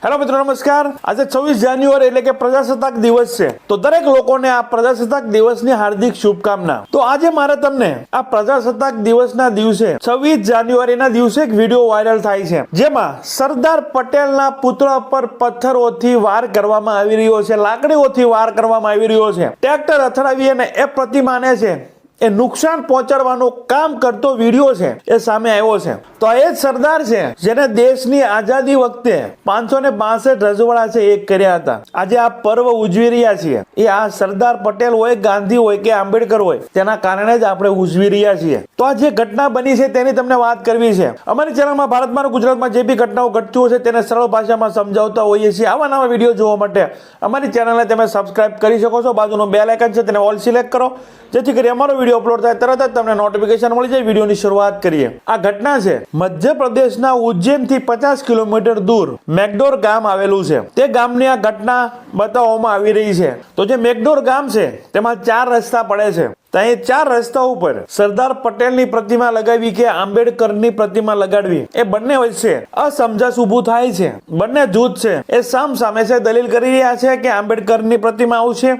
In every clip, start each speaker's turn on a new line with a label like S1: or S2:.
S1: Hello મિત્રો, નમસ્કાર। આજે 26 જાન્યુઆરી એટલે કે પ્રજાસત્તાક દિવસ છે, તો દરેક લોકોને આ પ્રજાસત્તાક દિવસની હાર્દિક શુભકામના। તો આજે મારે તમને આ પ્રજાસત્તાક દિવસના દિવસે 26 જાન્યુઆરીના દિવસે એક વિડીયો વાયરલ થાય છે, જેમાં સરદાર પટેલના પુતળા પર પથ્થરોથી વાર કરવામાં આવી રહ્યો છે, લાકડીઓથી વાર કરવામાં આવી રહ્યો છે, ટ્રેક્ટર અથડાવી અને એ પ્રતિમાને છે એ નુકસાન પહોંચાડવાનું કામ કરતો વિડીયો છે એ સામે આવ્યો છે। તો આ એ જ સરદાર છે જેને દેશની આઝાદી વખતે 562 રજવાડા છે એ કર્યા હતા। આજે આ પર્વ ઉજવી રહ્યા છીએ એ આ સરદાર પટેલ હોય, ગાંધી હોય કે આંબેડકર હોય, તેના કારણે જ આપણે ઉજવી રહ્યા છીએ। તો આ જે ઘટના બની છે તેની તમને વાત કરવી છે। અમારી ચેનલમાં ભારતમાં ગુજરાતમાં જે બી ઘટનાઓ ઘટતી હોય છે તેને સરળ ભાષામાં સમજાવતા હોઈએ છીએ। આવા નવા વિડીયો જોવા માટે અમારી ચેનલને તમે સબસ્ક્રાઇબ કરી શકો છો। બાજુનું બેલ આઇકન છે તેને ઓલ સિલેક્ટ કરો, જેથી કરી અમારો વિડીયો અપલોડ થાય તરત જ તમને નોટિફિકેશન મળી જાય। વિડીયોની શરૂઆત કરીએ। આ ઘટના છે મધ્યપ્રદેશના ઉજ્જૈનથી 50 કિલોમીટર દૂર મેઘડોર ગામ આવેલું છે। તે ગામની આ ઘટના બતાવવામાં આવી રહી છે। તો જે મેઘડોર ગામ છે તેમાં 4 રસ્તા પડે છે। અહીં 4 રસ્તા ઉપર સરદાર પટેલની પ્રતિમા લગાવી કે આંબેડકરની પ્રતિમા લગાડવી, એ બંને વચ્ચે અસમજસ ઊભું થાય છે। બંને જૂથ છે એ સામ સામે છે, દલીલ કરી રહ્યા છે કે આંબેડકરની પ્રતિમા આવશે,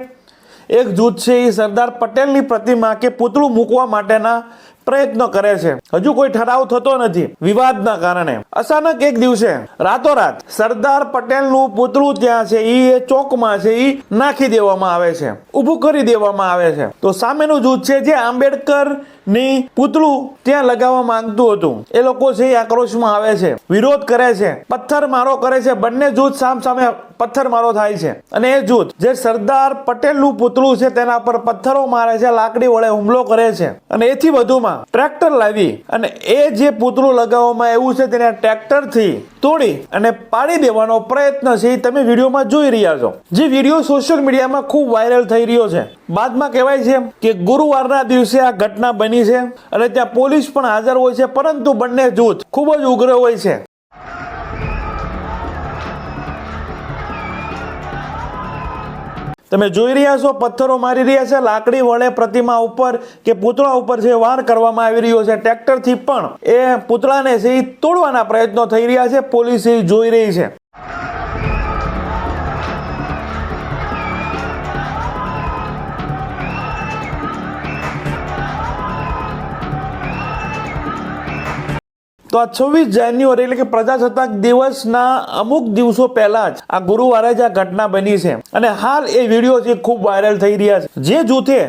S1: એક જૂથ છે એ સરદાર પટેલની પ્રતિમા કે પુતળું મૂકવા માટેના પ્રયત્નો કરે છે। હજુ કોઈ ઠરાવ થતો નથી વિવાદના કારણે। અચાનક એક દિવસે રાતોરાત સરદાર પટેલનું પુતળું ત્યાં છે એ ચોકમાં છે એ નાખી દેવામાં આવે છે, ઊભું કરી દેવામાં આવે છે। તો સામેનું જૂથ છે જે આંબેડકર ની પુતળું ત્યાં લગાવવા માંગતું હતું, એ લોકો છે એ આક્રોશમાં આવે છે, વિરોધ કરે છે, પથ્થરમારો કરે છે। બંને જૂથ સામ સામે પથ્થરમારો થાય છે અને એ જૂથ જે સરદાર પટેલનું પુતળું છે તેના પર પથ્થરો મારે છે, લાકડી વડે હુમલો કરે છે અને એથી વધુમાં ટ્રેક્ટર લાવી અને એ જે પુતળું લગાવવામાં આવ્યું છે તેને ટ્રેક્ટરથી તોડી અને પાડી દેવાનો પ્રયત્ન છે એ તમે વિડીયોમાં જોઈ રહ્યા છો। જે વિડીયો સોશિયલ મીડિયામાં ખૂબ વાયરલ થઈ રહ્યો છે। બાદમાં કહેવાય છે કે ગુરુવારના દિવસે આ ઘટના બની છે અને ત્યાં પોલીસ પણ હાજર હોય છે, પરંતુ બંને જૂથ ખૂબ જ ઉગ્ર હોય છે। તમે જોઈ રહ્યા છો પથ્થરો મારી રહ્યા છે, લાકડી વડે પ્રતિમા ઉપર કે પુતળા ઉપર છે વાર કરવામાં આવી રહ્યો છે, ટ્રેક્ટરથી પણ એ પુતળાને છે એ તોડવાના પ્રયત્નો થઈ રહ્યા છે, પોલીસ એ જોઈ રહી છે। તો આ 26 જાન્યુઆરી એટલે કે પ્રજાસત્તાક દિવસના અમુક દિવસો પહેલા જ આ ગુરુવારે જ આ ઘટના બની છે અને હાલ એ વિડીયો છે ખૂબ વાયરલ થઈ રહ્યા છે। જે જૂથે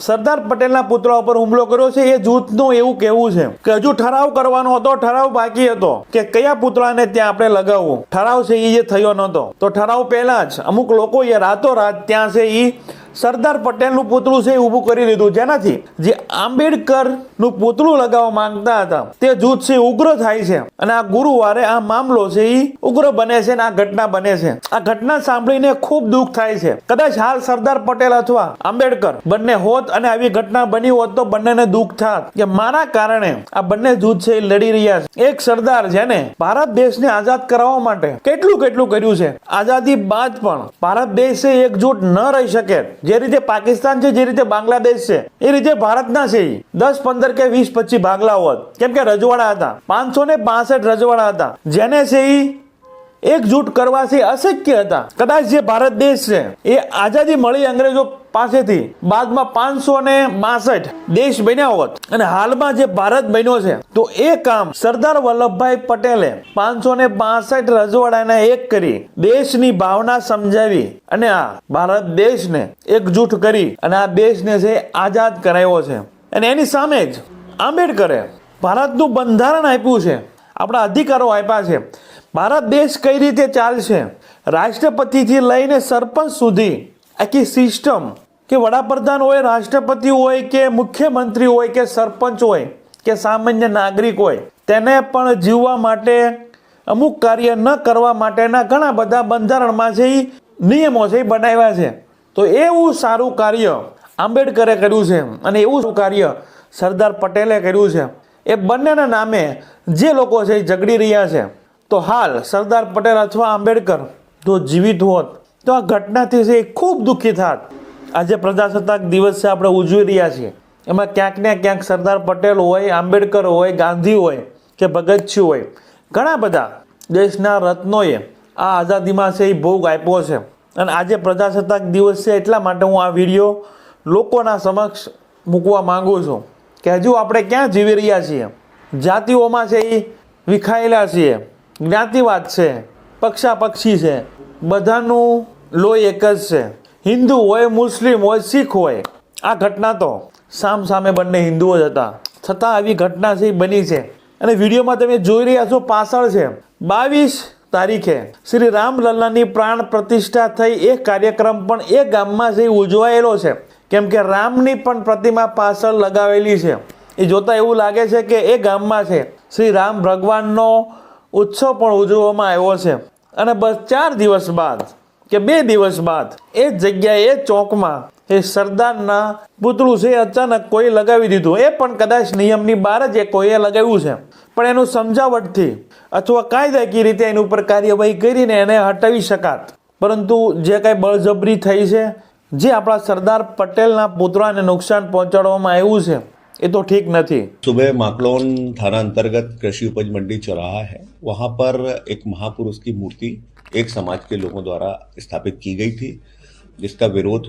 S1: સરદાર પટેલના પુતળા ઉપર હુમલો કર્યો છે એ જૂથનું એવું કહેવું છે કે હજુ ઠરાવ કરવાનો હતો, ઠરાવ બાકી હતો કે કયા પુતળાને ત્યાં આપણે લગાવવું, ઠરાવ છે એ જે થયો નહોતો। તો ઠરાવ પહેલા જ અમુક લોકોએ રાતોરાત ત્યાં છે એ સરદાર પટેલનું પુતળું છે ઊભું કરી દીધું, જેનાથી જે આંબેડકરનું પુતળું લગાવવા માંગતા હતા તે જૂથ છે ઉગ્ર થાય છે અને આ ગુરુવારે આ મામલો છે એ ઉગ્ર બને છે અને આ ઘટના બને છે। આ ઘટના સાંભળીને ખૂબ દુઃખ થાય છે। કદાચ હાલ સરદાર પટેલ અથવા આંબેડકર બંને હોત અને આવી ઘટના બની હોત તો બંનેને દુઃખ થાત કે મારા કારણે આ બંને જૂથ છે લડી રહ્યા છે। એક સરદાર જેને ભારત દેશને આઝાદ કરાવવા માટે કેટલું કર્યું છે, આઝાદી બાદ પણ ભારત દેશ એકજૂટ ન રહી શકે। જે રીતે પાકિસ્તાન છે, જે રીતે બાંગ્લાદેશ છે, એ રીતે ભારતના છે 10, 15 કે 20, 25 ભાગલા હોત, કેમ કે રજવાડા હતા, 562 રજવાડા હતા, જેને છે એકજૂટ કરવાથી અશક્ય હતા। કદાચ જે ભારત દેશ છે એ આઝાદી મળી અંગ્રેજો પાસેથી બાદમાં 562 દેશ બન્યા હોત અને હાલમાં જે ભારત બન્યો છે તો એ કામ સરદાર વલ્લભભાઈ પટેલે 562 રજવાડાને એક કરી દેશની ભાવના સમજાવી અને આ ભારત દેશને એકજૂટ કરી અને આ દેશને છે આઝાદ કરાવ્યો છે। અને એની સામે જ આંબેડકરે ભારતનું બંધારણ આપ્યું છે, આપણા અધિકારો આપ્યા છે, ભારત દેશ કઈ રીતે ચાલશે, રાષ્ટ્રપતિથી લઈને સરપંચ સુધી આખી સિસ્ટમ કે વડાપ્રધાન હોય, રાષ્ટ્રપતિ હોય કે મુખ્યમંત્રી હોય કે સરપંચ હોય કે સામાન્ય નાગરિક હોય, તેને પણ જીવવા માટે અમુક કાર્ય ન કરવા માટેના ઘણા બધા બંધારણમાં છે એ નિયમો છે એ બનાવ્યા છે। તો એવું સારું કાર્ય આંબેડકરે કર્યું છે અને એવું કાર્ય સરદાર પટેલે કર્યું છે। એ બંનેના નામે જે લોકો છે એ ઝઘડી રહ્યા છે। તો હાલ સરદાર પટેલ અથવા આંબેડકર જો જીવિત હોત તો આ ઘટનાથી છે ખૂબ દુઃખી થાત। આજે પ્રજાસત્તાક દિવસ છે આપણે ઉજવી રહ્યા છીએ, એમાં ક્યાંક ને ક્યાંક સરદાર પટેલ હોય, આંબેડકર હોય, ગાંધી હોય કે ભગતસિંહ હોય, ઘણા બધા દેશના રત્નોએ આ આઝાદીમાં છે એ ભોગ આપ્યો છે. અને આજે પ્રજાસત્તાક દિવસ છે એટલા માટે હું આ વિડીયો લોકોના સમક્ષ મૂકવા માંગુ છું કે હજુ આપણે ક્યાં જીવી રહ્યા છીએ. જાતિઓમાં છે એ વિખાયેલા છીએ, જ્ઞાતિવાદ છે, પક્ષાપક્ષી છે, બધાનું લોહી એક જ છે. હિન્દુ હોય, મુસ્લિમ હોય, શીખ હોય. આ ઘટના તો સામે બંને હિન્દુઓ જ હતા, છતાં આવી ઘટના છે એ બની છે. અને વિડીયોમાં તમે જોઈ રહ્યા છો પાછળ છે 22 તારીખે શ્રી રામલલ્લાની પ્રાણ પ્રતિષ્ઠા થઈ એ કાર્યક્રમ પણ એ ગામમાં છે ઉજવાયેલો છે. કેમ કે રામની પણ પ્રતિમા પાછળ લગાવેલી છે. એ જોતા એવું લાગે છે કે એ ગામમાં છે શ્રી રામ ભગવાનનો ઉત્સવ પણ ઉજવવામાં આવ્યો છે. અને બસ 4 દિવસ બાદ કે 2 દિવસ બાદ એ જગ્યાએ એ ચોકમાં એ સરદારના પૂતળું છે અચાનક કોઈ લગાવી દીધું. એ પણ કદાચ નિયમની બહાર જ એ કોઈએ લગાવ્યું છે, પણ એનું સમજાવટથી અથવા કાયદાકીય રીતે એની ઉપર કાર્યવાહી કરીને એને હટાવી શકાત. પરંતુ જે કાંઈ બળજબરી થઈ છે, જે આપણા સરદાર પટેલના પુતળાને નુકસાન પહોંચાડવામાં આવ્યું છે, ये तो ठीक नहीं.
S2: सुबह माकलौन थाना अंतर्गत कृषि उपज मंडी चौराहा है, वहाँ पर एक महापुरुष की मूर्ति एक समाज के लोगों द्वारा स्थापित की गई थी, जिसका विरोध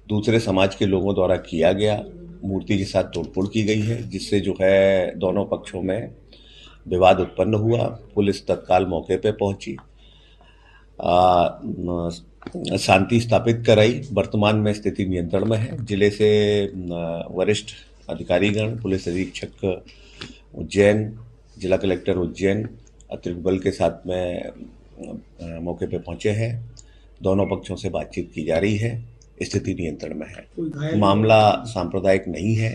S2: दूसरे समाज के लोगों द्वारा किया गया. मूर्ति के साथ तोड़फोड़ की गई है, जिससे जो है दोनों पक्षों में विवाद उत्पन्न हुआ. पुलिस तत्काल मौके पे पहुंची, शांति स्थापित कराई. वर्तमान में स्थिति नियंत्रण में है. जिले से वरिष्ठ अधिकारीगण, पुलिस अधीक्षक उज्जैन, जिला कलेक्टर उज्जैन अतिरिक्त बल के साथ में मौके पे पहुंचे हैं. दोनों पक्षों से बातचीत की जा रही है. स्थिति नियंत्रण में है. मामला सांप्रदायिक नहीं है.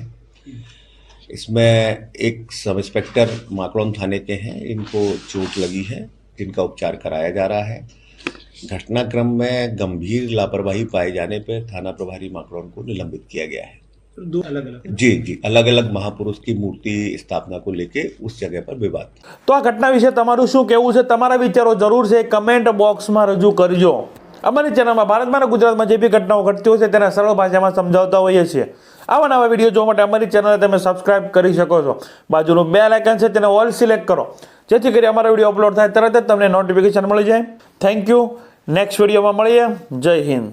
S2: इसमें एक सब इंस्पेक्टर माकलौन थाने के हैं, इनको चोट लगी है, जिनका उपचार कराया जा रहा है. घटनाक्रम में गंभीर लापरवाही पाए जाने पर थाना प्रभारी माकलौन को निलंबित किया गया है.
S3: दो अलग अलग
S2: जी अलग अलग महापुरुष की मूर्ति स्थापना को लेके उस जगह पर विवाद.
S1: तो आ घटना विશે તમારું શું કહેવું છે? તમારા વિચારો જરૂર છે કમેન્ટ બોક્સમાં રજૂ કરજો. અમારી ચેનલમાં ભારતમાં અને ગુજરાતમાં જે બી ઘટનાઓ ઘટતી હોય છે તેના સરળ ભાષામાં સમજાવતા હોઈએ છીએ. આવા નવા વિડીયો જોવા માટે અમારી ચેનલને તમે સબસ્ક્રાઇબ કરી શકો છો. બાજુનું બેલ આઇકન છે તેને ઓલ સિલેક્ટ કરો, જેથી કરી અમારા વિડીયો અપલોડ થાય તરત જ તમને નોટિફિકેશન મળી જાય. Thank you. નેક્સ્ટ વિડીયોમાં મળીએ. જય હિન્દ.